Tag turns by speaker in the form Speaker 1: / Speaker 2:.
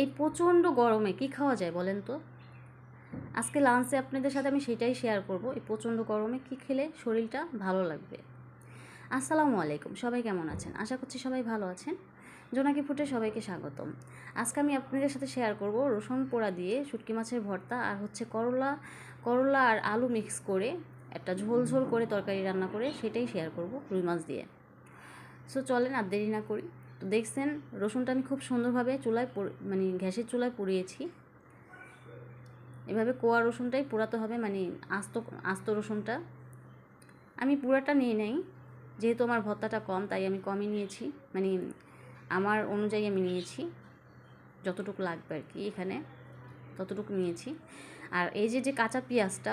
Speaker 1: এই প্রচণ্ড গরমে কি খাওয়া যায় বলেন তো? আজকে লাঞ্চে আপনাদের সাথে আমি সেটাই শেয়ার করব, এই প্রচণ্ড গরমে কি খেলে শরীরটা ভালো লাগবে। আসসালামু আলাইকুম, সবাই কেমন আছেন? আশা করছি সবাই ভালো আছেন। জোনাকি ফুটে সবাইকে স্বাগতম। আজকে আমি আপনাদের সাথে শেয়ার করব রসুন পোড়া দিয়ে শুটকি মাছের ভর্তা, আর হচ্ছে করলা করলা আর আলু মিক্স করে একটা ঝোল ঝোল করে তরকারি রান্না করে সেটাই শেয়ার করব রুই মাছ দিয়ে। সো চলেন আর দেরি না করি। তো দেখছেন রসুনটা আমি খুব সুন্দরভাবে চুলায় মানে গ্যাসের চুলায় পুড়িয়েছি। এভাবে কোয়া রসুনটাই পোড়াতে হবে, মানে আস্ত আস্ত রসুনটা আমি পুরাটা নিয়ে নেই, যেহেতু আমার ভর্তাটা কম তাই আমি কমই নিয়েছি, মানে আমার অনুযায়ী আমি নিয়েছি যতটুকু লাগবে আর কি, এখানে ততটুকু নিয়েছি। আর এই যে কাঁচা পেঁয়াজটা